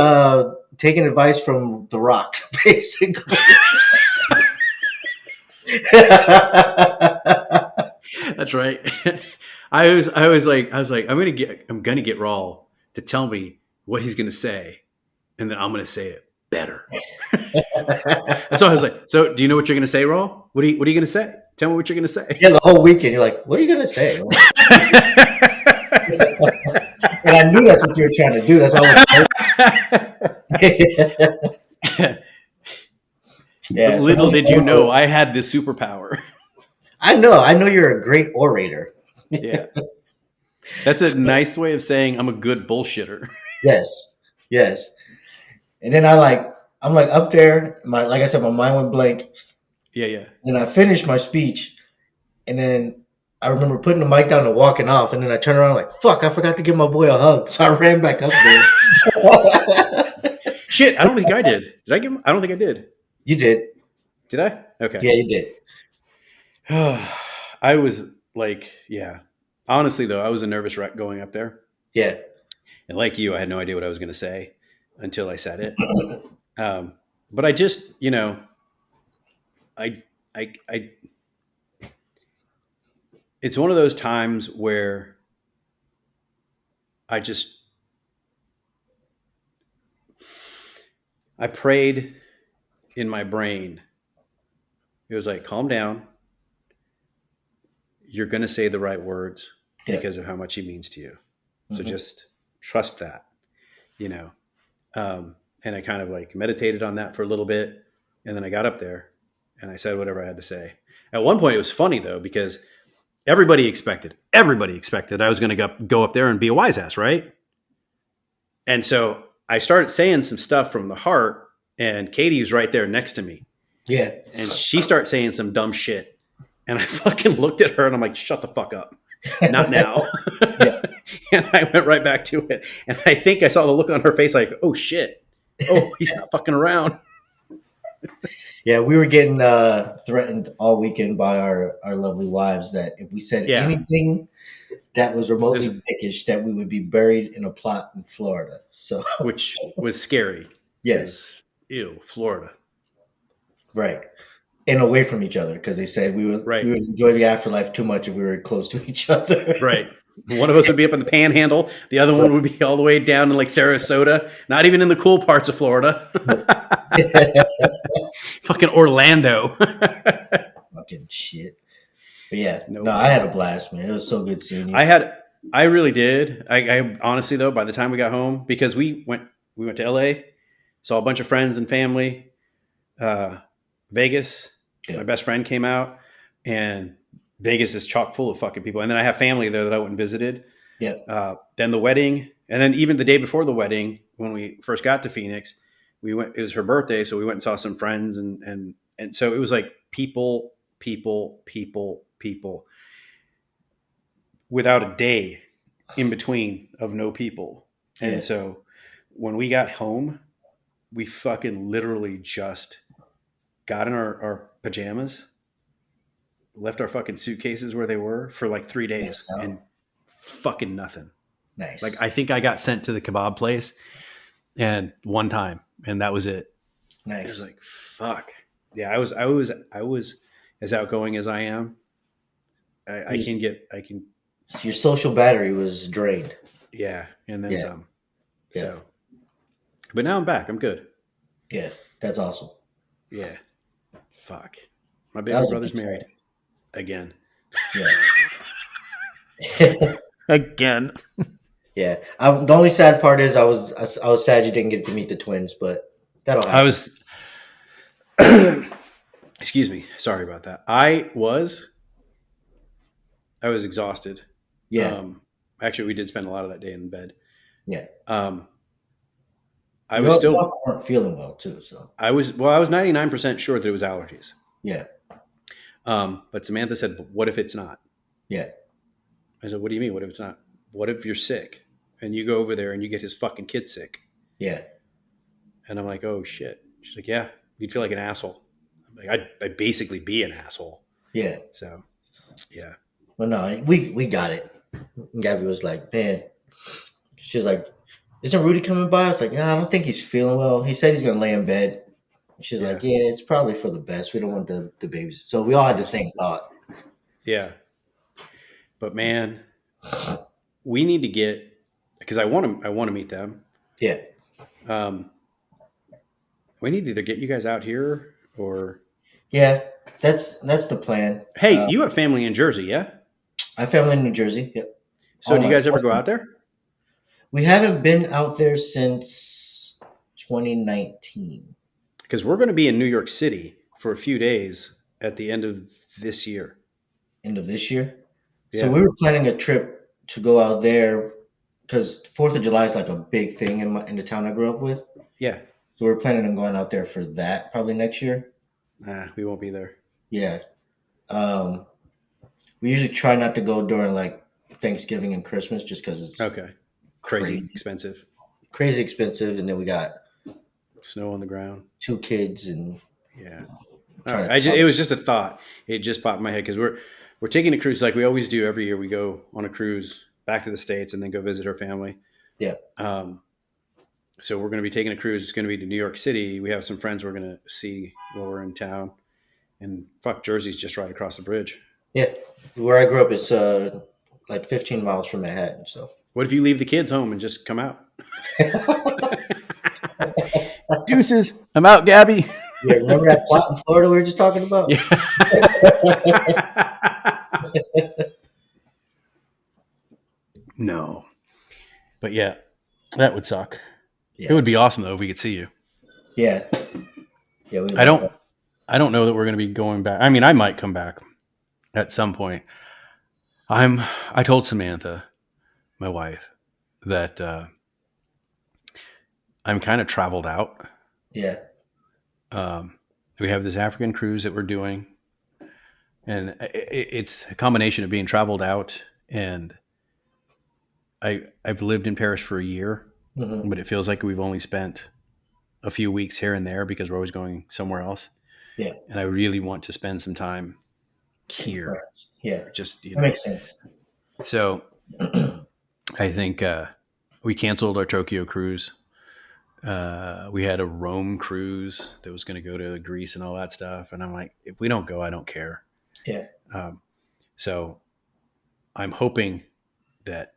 taking advice from The Rock, basically. that's right. I was like, I'm gonna get Rawl to tell me what he's gonna say, and then I'm gonna say it better. And so I was like, so do you know what you're gonna say, Rawl? What are you gonna say? Tell me what you're gonna say. Yeah, the whole weekend, you're like, "What are you gonna say?" I'm like, and I knew that's what you were trying to do. That's why I was. But Yeah, for little those did who you don't know know, I had this superpower. I know you're a great orator. Yeah. That's a nice way of saying I'm a good bullshitter. Yes, yes. And then I'm like up there. Like I said, my mind went blank, Yeah, yeah. and I finished my speech, and then I remember putting the mic down and walking off, and then I turned around like, "Fuck! I forgot to give my boy a hug," so I ran back up there. Shit, I don't think I did. Did I give him? I don't think I did. You did, Did I? Okay. yeah, you did, I was like, yeah. Honestly, though, I was a nervous wreck going up there. yeah, And like you, I had no idea what I was going to say until I said it. But I just, I, I, it's one of those times where I just, I prayed in my brain. It was like, calm down. You're going to say the right words yeah, because of how much he means to you. So hmm just trust that, you know. And I kind of like meditated on that for a little bit. And then I got up there and I said whatever I had to say. At one point, it was funny though, because everybody expected I was going to go up there and be a wise ass, right? And so I started saying some stuff from the heart, and Katie's right there next to me. yeah. And she starts saying some dumb shit. And I fucking looked at her and I'm like, shut the fuck up. Not now. Yeah. And I went right back to it. And I think I saw the look on her face like, oh shit. Oh, he's not fucking around. Yeah, we were getting threatened all weekend by our lovely wives that if we said Yeah. anything that was remotely This, dickish that we would be buried in a plot in Florida. So which was scary yes, because ew, Florida. right. And away from each other because they said Right, we would enjoy the afterlife too much if we were close to each other. right. One of us would be up in the Panhandle. The other one would be all the way down in like Sarasota. Not even in the cool parts of Florida. Fucking Orlando. Fucking shit. But yeah, no, Nope. I had a blast, man. It was so good seeing you. I had. I really did. I honestly though, by the time we got home, because we went to LA, saw a bunch of friends and family. Uh, Vegas. My Yeah, best friend came out, and Vegas is chock full of fucking people. And then I have family there that I went and visited. yeah, Then the wedding, and then even the day before the wedding, when we first got to Phoenix, we went. It was her birthday, so we went and saw some friends, and so it was like people, people, people, people, without a day in between of no people. And yeah. so when we got home, we fucking literally just got in our pajamas, left our fucking suitcases where they were for like 3 days, Oh, and fucking nothing. Like nice, I think I got sent to the kebab place and one time, and that was it. I was nice. like, fuck. Yeah, I was as outgoing as I am. So, I can get, I can, so your social battery was drained. yeah, and then Yeah, some. yeah, So, but now I'm back. I'm good. yeah. That's awesome. Yeah. Fuck. My That baby was a brother's good married time. again. Yeah, Again. yeah. The only sad part is I was sad you didn't get to meet the twins, but that'll I happen. was. Excuse me. Sorry about that. I was exhausted. Yeah, Um, Actually, we did spend a lot of that day in bed. yeah. Um, I You was still. also weren't feeling well too, so I was 99% sure that it was allergies. yeah, But Samantha said, "But what if it's not?" yeah, I said, "What do you mean? What if it's not? What if you're sick and you go over there and you get his fucking kid sick?" yeah, And I'm like, "Oh shit." She's like, "Yeah, you'd feel like an asshole." I'm like, I'd basically be an asshole. yeah. So yeah, Well, no, we got it. Gabby was like, man, she's like, isn't Rudy coming by? I was like, nah, I don't think he's feeling well. He said he's gonna lay in bed. She's like, yeah, yeah, it's probably for the best. We don't want the babies. So we all had the same thought. yeah. But man, we need to get because I want to meet them. Yeah, Um, we need to either get you guys out here or yeah, that's the plan. hey, you have family in Jersey, yeah? I have family in New Jersey. Yep. So All do you my guys ever go out there? we haven't been out there since 2019, Because we're going to be in New York City for a few days at the end of this year. end of this year. So Yeah, we were planning a trip to go out there because Fourth of July is like a big thing in the town I grew up with. yeah. So we're planning on going out there for that probably next year. Nah, we won't be there. Yeah. Um, we usually try not to go during like Thanksgiving and Christmas just because it's Okay. Crazy crazy, expensive. crazy expensive, and then we got Snow on the ground. two kids and Yeah. All right. trying to talk. It was just a thought. It just popped in my head because we're taking a cruise like we always do every year. We go on a cruise back to the States and then go visit our family. Yeah, Um, so we're going to be taking a cruise. It's going to be to New York City. We have some friends we're going to see while we're in town. And fuck, Jersey's just right across the bridge. yeah. Where I grew up is like 15 miles from Manhattan. So What if you leave the kids home and just come out? Deuces. I'm out, Gabby. yeah, remember that plot in Florida we were just talking about? Yeah. No. But yeah, that would suck. It Yeah, would be awesome though if we could see you. yeah, yeah. We I love don't that. I don't know that we're going to be going back. I mean, I might come back at some point. I told Samantha, my wife, that I'm kind of traveled out. Yeah, We have this African cruise that we're doing, and it's a combination of being traveled out and I've lived in Paris for a year, hmm, but it feels like we've only spent a few weeks here and there because we're always going somewhere else. yeah. And I really want to spend some time In here, France. Yeah, just that makes sense. So I think we canceled our Tokyo cruise. We had a Rome cruise that was going to go to Greece and all that stuff. And I'm like, if we don't go, I don't care. Yeah. Um, so I'm hoping that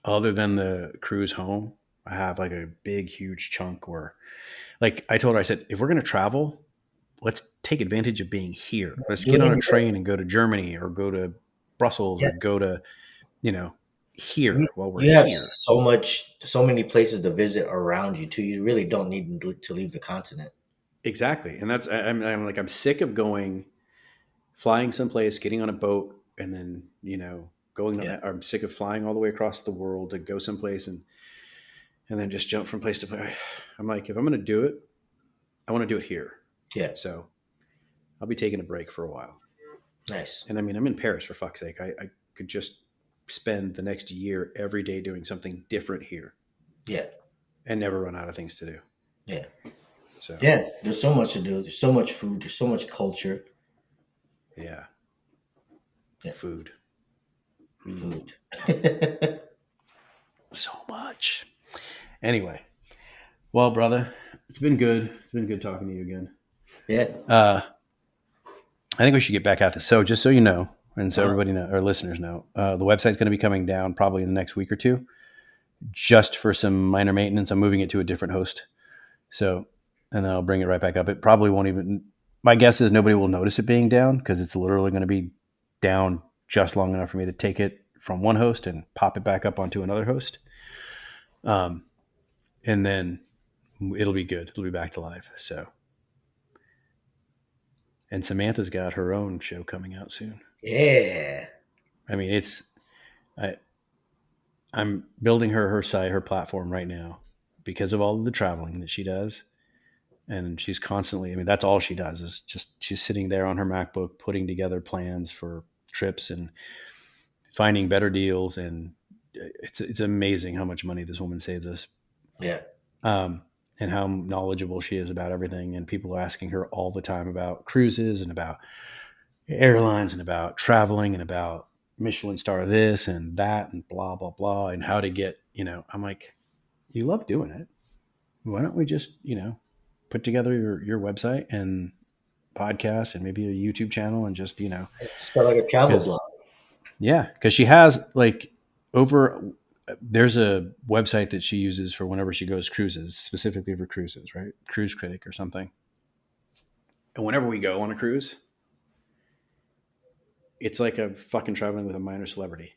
other than the cruise home, I have like a big, huge chunk where, like I told her, I said, if we're going to travel, let's take advantage of being here. Let's Do get it on a in your, train and go to Germany or go to Brussels yeah. or go to, you know, here while we're You have here. so many places to visit around you too. You really don't need to leave the continent. Exactly. And that's, I'm like, I'm sick of going, flying someplace, getting on a boat, and then, going, Yeah. I'm sick of flying all the way across the world to go someplace and then just jump from place to place. I'm like, if I'm going to do it, I want to do it here. Yeah. So I'll be taking a break for a while. Nice. And I mean, I'm in Paris for fuck's sake. I could just spend the next year every day doing something different here Yeah. and never run out of things to do. Yeah. So Yeah. There's so much to do. There's so much food. There's so much culture. yeah, Yeah. food. Mm, Food. so much. Anyway, well, brother, it's been good. It's been good talking to you again. Yeah. Uh, I think we should get back at this. So, just so you know, and so Uh, everybody know, our listeners know, the website's going to be coming down probably in the next week or two, just for some minor maintenance. I'm moving it to a different host. So, and then I'll bring it right back up. It probably won't even. My guess is nobody will notice it being down because it's literally going to be down just long enough for me to take it from one host and pop it back up onto another host. Um, and then it'll be good. It'll be back to live. So, and Samantha's got her own show coming out soon. yeah. I mean, I, I'm building her site, her platform right now because of all of the traveling that she does. And she's constantly, I mean, that's all she does is just, she's sitting there on her MacBook, putting together plans for trips and finding better deals. And it's amazing how much money this woman saves us. Yeah. Um, and how knowledgeable she is about everything. And people are asking her all the time about cruises and about airlines and about traveling and about Michelin star this and that and blah, blah, blah. And how to get, I'm like, you love doing it. Why don't we just, put together your website and podcast and maybe a YouTube channel and just, Start like a travel because, blog. yeah, because she has like over, there's a website that she uses for whenever she goes cruises, specifically for cruises, right? Cruise Critic or something. And whenever we go on a cruise, it's like a fucking traveling with a minor celebrity.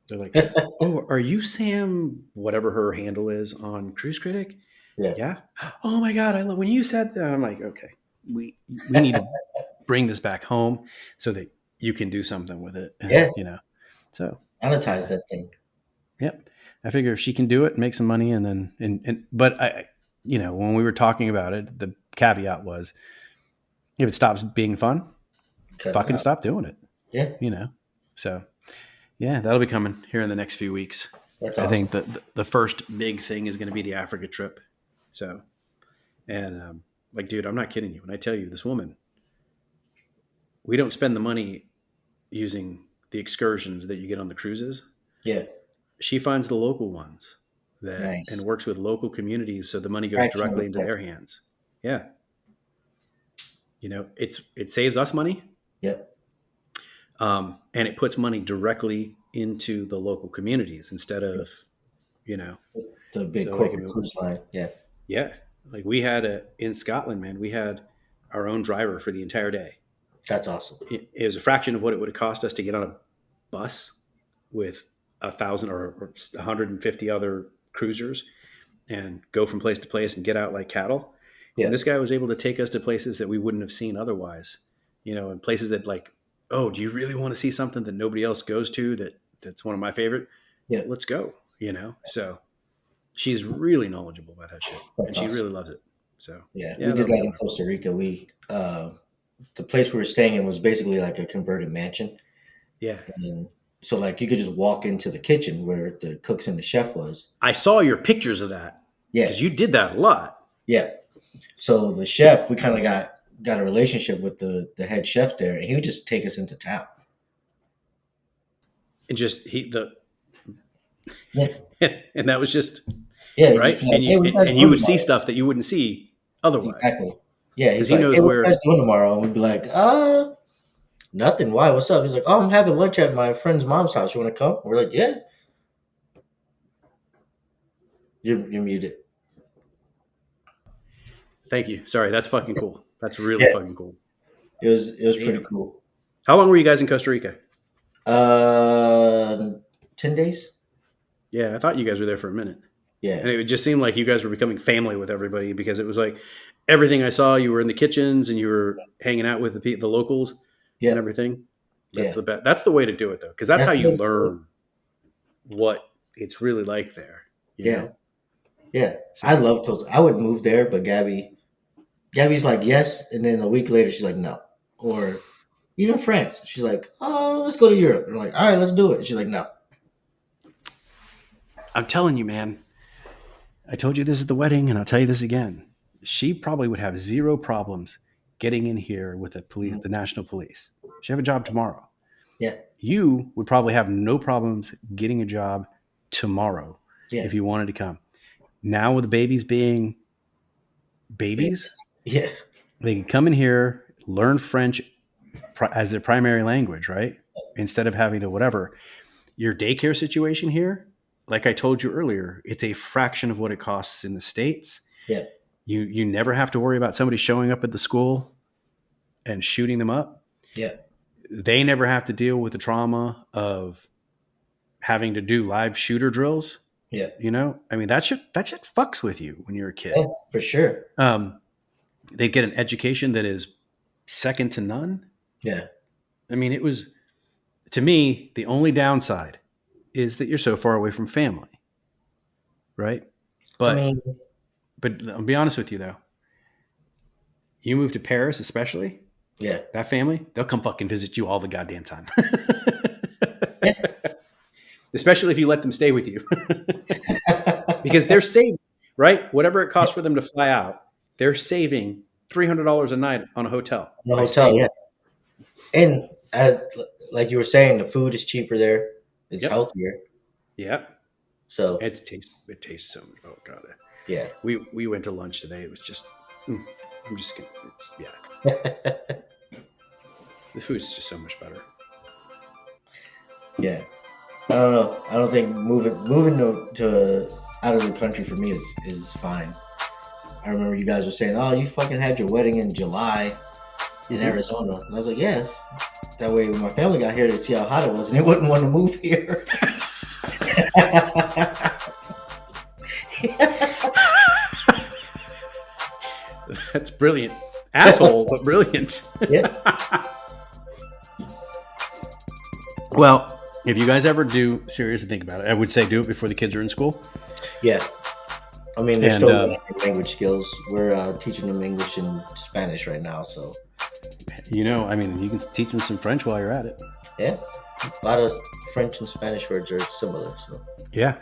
They're like, "Oh, are you Sam? Whatever her handle is on Cruise Critic." Yeah. Yeah. Oh my god, I love when you said that. I'm like, okay, we need to bring this back home so that you can do something with it, and Yeah. so Monetize that thing. yep. I figure if she can do it, make some money, and then but when we were talking about it, the caveat was if it stops being fun, Cut it fucking out. stop doing it. Yeah. So yeah, that'll be coming here in the next few weeks. That's I awesome. think that the first big thing is going to be the Africa trip. So, and like, dude, I'm not kidding you when I tell you this woman, we don't spend the money using the excursions that you get on the cruises. Yeah. She finds the local ones that and Nice. works with local communities, so the money goes Fractional directly into effects. their hands. Yeah, it saves us money, Yep. and it puts money directly into the local communities instead of you know. The big So like, I corporate mean, cruise line. Yeah. yeah, like we had in Scotland, man. We had our own driver for the entire day. That's awesome. It was a fraction of what it would have cost us to get on a bus with 1,000 or 150 other cruisers and go from place to place and get out like cattle. And Yeah. this guy was able to take us to places that we wouldn't have seen otherwise, and places that like, oh, do you really want to see something that nobody else goes to that's one of my favorite? Yeah. Let's go. So she's really knowledgeable about that shit and That's she awesome. really loves it. So Yeah. We yeah, did that'll be that in coming. Costa Rica. The place we were staying in was basically like a converted mansion. Yeah. And so like you could just walk into the kitchen where the cooks and the chef was. I saw your pictures of that Yeah. because you did that a lot. Yeah. So the chef, we kind of got a relationship with the head chef there, and he would just take us into town. And just Yeah, And that was just yeah. You just right. be like, hey, what you guys And you doing would see tomorrow? stuff that you wouldn't see otherwise Exactly. Yeah, because he's he like, knows hey, what you where. guys doing tomorrow? And we'd be like, nothing. Why? What's up? He's like, oh, I'm having lunch at my friend's mom's house. You want to come? We're like, yeah. You're muted. Thank you. Sorry, that's fucking cool. That's really Yeah, fucking cool. it was pretty Damn. cool. How long were you guys in Costa Rica? Uh, 10 days. Yeah, I thought you guys were there for a minute. Yeah, And it just seemed like you guys were becoming family with everybody because it was like everything I saw. You were in the kitchens and you were hanging out with the locals and yeah, everything. That's yeah. the best. That's the way to do it though, because that's how That's you what. learn what it's really like there. You Yeah, know. yeah. I So love Costa. I would move there, but Gabby's like yes, and then a week later she's like no, or even France. She's like, oh, let's go to Europe. And we're like, all right, let's do it. She's like, no. I'm telling you, man. I told you this at the wedding, and I'll tell you this again. She probably would have zero problems getting in here with Mhm. the national police. She'd have a job tomorrow. Yeah, You would probably have no problems getting a job tomorrow yeah. if you wanted to come. Now with the babies being babies, Yeah, they can come in here, learn French as their primary language, right? Instead of having to whatever. Your daycare situation here, like I told you earlier, it's a fraction of what it costs in the States. yeah, You never have to worry about somebody showing up at the school and shooting them up. yeah, They never have to deal with the trauma of having to do live shooter drills. yeah, You know, I mean that shit fucks with you when you're a yeah, kid. for sure. Um, they get an education that is second to none. Yeah, I mean, it was to me the only downside is that you're so far away from family, right? I But mean, I'll be honest with you though. You move to Paris, especially yeah, that family, they'll come fucking visit you all the goddamn time. yeah, Especially if you let them stay with you, because they're saving, right? Whatever it costs for them to fly out, they're saving $300 a night on a hotel the by hotel. staying Yeah, with. and like you were saying, the food is cheaper there. It's Yep. healthier. Yep. So It tastes so. Oh god. yeah, We went to lunch today. It was just. I'm just gonna. It's, yeah. This food's just so much better. yeah. I don't know. I don't think moving to out of the country for me is fine. I remember you guys were saying, "Oh, you fucking had your wedding in July in Mhm. Arizona," and I was like, "Yeah." That way, when my family got here, they'd see how hot it was, and they wouldn't want to move here. That's brilliant. Asshole, but brilliant. Yeah, Well, if you guys ever do seriously think about it, I would say do it before the kids are in school. yeah. I mean, they're And still learning language skills. We're teaching them English and Spanish right now, so I mean, you can teach them some French while you're at it. yeah. A lot of French and Spanish words are similar. So Yeah.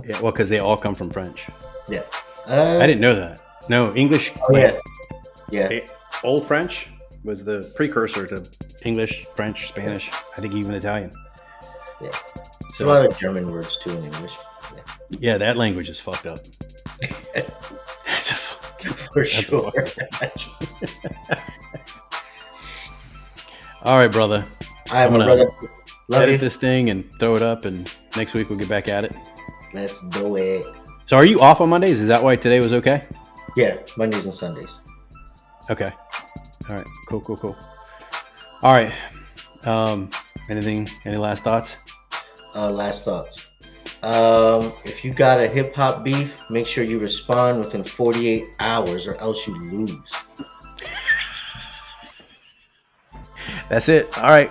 Yeah. Well, because they all come from French. yeah. I didn't know that. No, English. Oh yeah, yeah, Old French was the precursor to English, French, Spanish. I think even Italian. yeah. There's So a lot of German words too in English. Yeah. yeah, that language is fucked up. That's a For sure. All right, brother. All right, I'm my gonna brother. Love Edit you. this thing and throw it up, and next week we'll get back at it. Let's do it. So, are you off on Mondays? Is that why today was okay? Yeah, Mondays and Sundays. Okay. All right. Cool. All right. Any last thoughts? Last thoughts. If you got a hip hop beef, make sure you respond within 48 hours or else you lose. That's it. All right.